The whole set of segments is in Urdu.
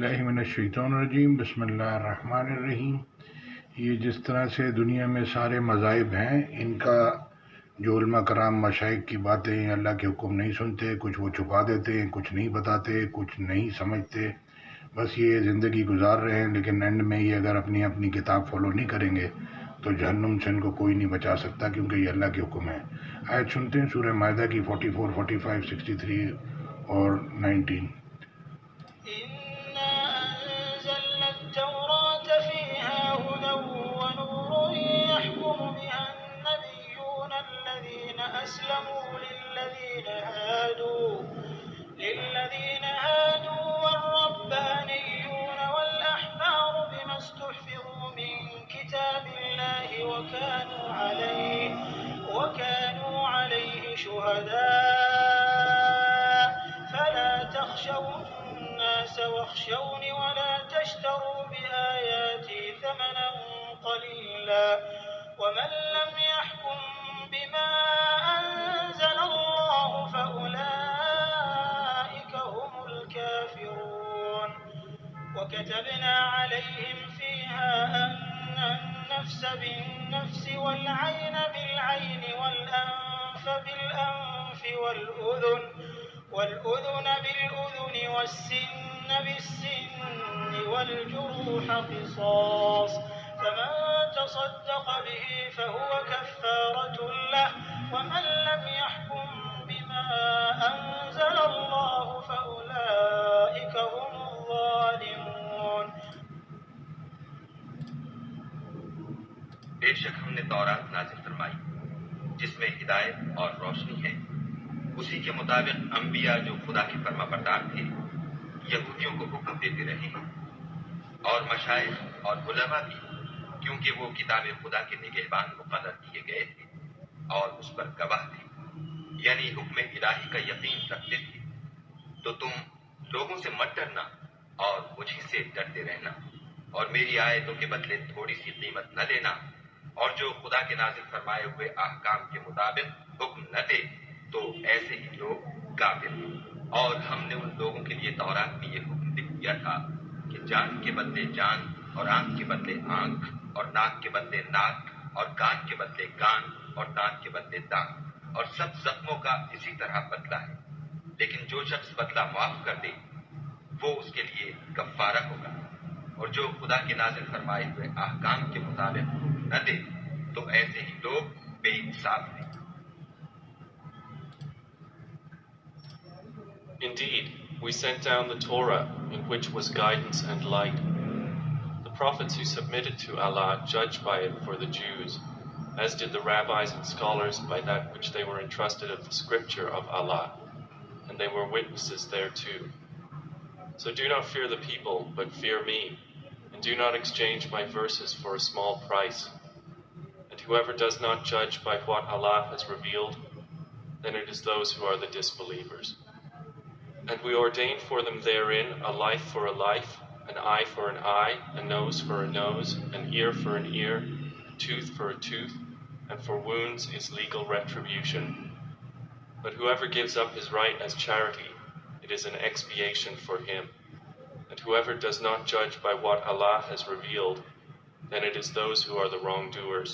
باللہ من الشیطان الرجیم، بسم اللہ الرحمن الرحیم۔ یہ جس طرح سے دنیا میں سارے مذاہب ہیں، ان کا جو علماء کرام مشائخ کی باتیں اللہ کے حکم نہیں سنتے، کچھ وہ چھپا دیتے ہیں، کچھ نہیں بتاتے، کچھ نہیں سمجھتے، بس یہ زندگی گزار رہے ہیں، لیکن اینڈ میں یہ اگر اپنی اپنی کتاب فالو نہیں کریں گے تو جہنم سے ان کو کوئی نہیں بچا سکتا، کیونکہ یہ اللہ کے حکم ہے۔ آیت سنتے ہیں سورہ مائدہ کی 44، 45، 63 اور 19۔ إنا أنزلنا التوراة فيها هدى ونور يحكم بها النبيون الذين أسلموا للذين هادوا والربانيون والأحبار بما استحفظوا من كتاب الله وكانوا عليه شهداء فلا تخشوا الناس واخشوني ولا تشتروا بآياتي ثمنا قليلا ومن لم يحكم بما أنزل الله فأولئك هم الكافرون وكتبنا عليهم فيها أن النفس بالنفس والعين بالعين والأنف بالأنف والأذن بالأذن والسن بالسن والجروح قصاص فمن تصدق به فهو كفارة له ومن لم يحكم بما أنزل الله فأولئك هم الظالمون۔ بیشک ہم نے تورات نازل فرمائی جس میں ہدایت اور روشنی ہے، اسی کے مطابق انبیاء جو خدا کے فرمانبردار تھے یہودیوں کو حکم دیتے رہے ہیں، اور مشائخ اور علماء بھی، کیونکہ وہ کتاب خدا کے نگہبان مقرر کیے گئے تھے اور اس پر گواہ تھے، یعنی حکم الہی کا یقین رکھتے تھے۔ تو تم لوگوں سے مت ڈرنا اور مجھی سے ڈرتے رہنا، اور میری آیتوں کے بدلے تھوڑی سی قیمت نہ لینا، اور جو خدا کے نازل فرمائے ہوئے احکام کے مطابق حکم نہ دے تو ایسے ہی لوگ کافر ہیں۔ اور ہم نے ان لوگوں کے لیے تورات میں یہ حکم لکھ دیا تھا کہ جان کے بدلے جان، اور آنکھ کے بدلے آنکھ، اور ناک کے بدلے ناک، اور کان کے بدلے کان، اور دانت کے بدلے دانت، اور سب زخموں کا اسی طرح بدلہ ہے، لیکن جو شخص بدلہ معاف کر دے وہ اس کے لیے کفارہ ہوگا، اور جو خدا کے نازل فرمائے ہوئے احکام کے مطابق نہ دے تو ایسے ہی لوگ بے انصاف ہیں۔ Indeed, we sent down the Torah, in which was guidance and light. The prophets who submitted to Allah judged by it for the Jews, as did the rabbis and scholars by that which they were entrusted of the scripture of Allah, and they were witnesses thereto. So do not fear the people, but fear me, and do not exchange my verses for a small price. And whoever does not judge by what Allah has revealed, then it is those who are the disbelievers. And we ordained for them therein a life for a life, an eye for an eye, a nose for a nose, an ear for an ear, a tooth for a tooth, and for wounds is legal retribution. But whoever gives up his right as charity, it is an expiation for him. And whoever does not judge by what Allah has revealed, then it is those who are the wrongdoers.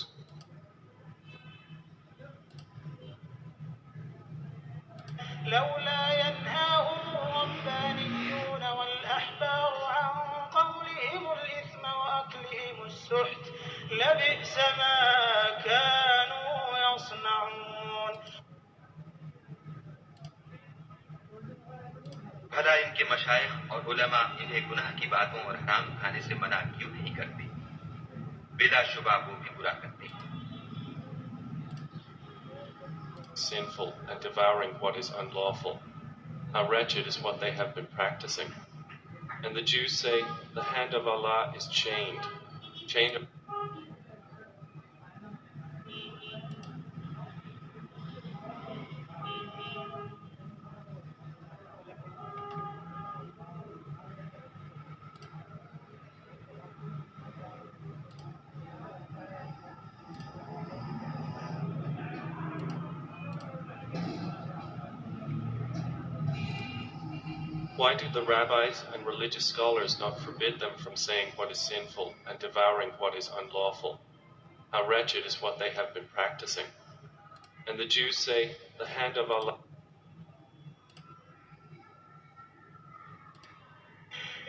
لولا ينهاهم الربانيون والأحبار عن قولهم الإثم وأكلهم السحت لبئس ما كانوا يصنعون۔ بھلا ان کے مشائخ اور علماء انہیں گناہ کی باتوں اور حرام کھانے سے منع کیوں نہیں کرتے؟ بلا شبہ وہ بھی برا کرتے ہیں۔ Sinful and devouring what is unlawful. How wretched is what they have been practicing. And the Jews say, the hand of Allah is chained. Why do the rabbis and religious scholars not forbid them from saying what is sinful and devouring what is unlawful? How wretched is what they have been practicing. And the Jews say, the hand of Allah.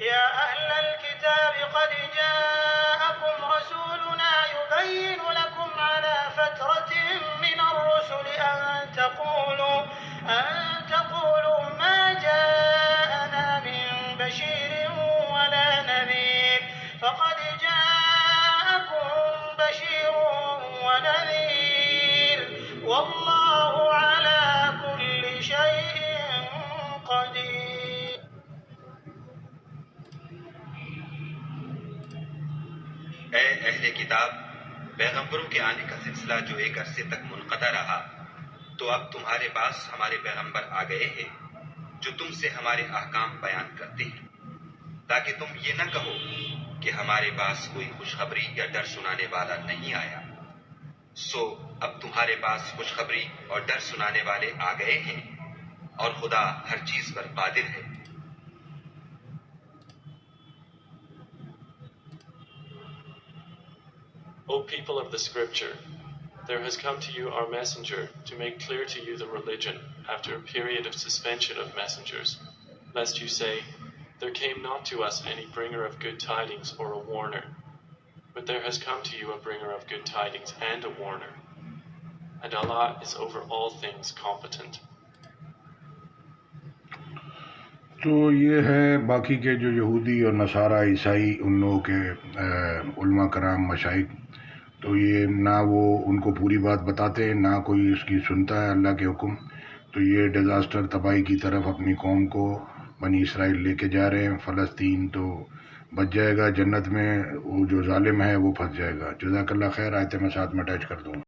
يا أهل الكتاب قد جاءكم رسولنا يبين لكم على فترة من الرسل أن تقولوا ما جاءنا من بشير ولا نذير فقد جاءكم بشير ونذير والله على كل شيء قدير. اے اہل کتاب، پیغمبروں کے آنے کا سلسلہ جو ایک عرصے تک منقطع رہا، تو اب تمہارے پاس ہمارے پیغمبر آ گئے ہیں جو تم سے ہمارے احکام بیان کرتے ہیں، تاکہ تم یہ نہ کہو کہ ہمارے پاس کوئی خوشخبری یا ڈر سنانے والا نہیں آیا. سو اب تمہارے پاس خوشخبری اور ڈر سنانے والے آ گئے ہیں، اور خدا ہر چیز پر قادر ہے. O people of the scripture, there has come to you our messenger to make clear to you the religion after a period of suspension of messengers, lest you say, there came not to us any bringer of good tidings or a warner. But there has come to you a bringer of good tidings and a warner. And Allah is over all things competent. تو یہ ہے باقی کے جو یہودی اور نصارہ عیسائی ان لوگوں کے علماء کرام مشائخ، تو یہ نہ وہ ان کو پوری بات بتاتے ہیں، نہ کوئی اس کی سنتا ہے اللہ کے حکم. تو یہ ڈیزاسٹر تباہی کی طرف اپنی قوم کو بنی اسرائیل لے کے جا رہے ہیں. فلسطین تو بچ جائے گا، جنت میں وہ جو ظالم ہے وہ پھنس جائے گا. جزاک اللہ خیر. آیت میں ساتھ میں اٹیچ کر دوں.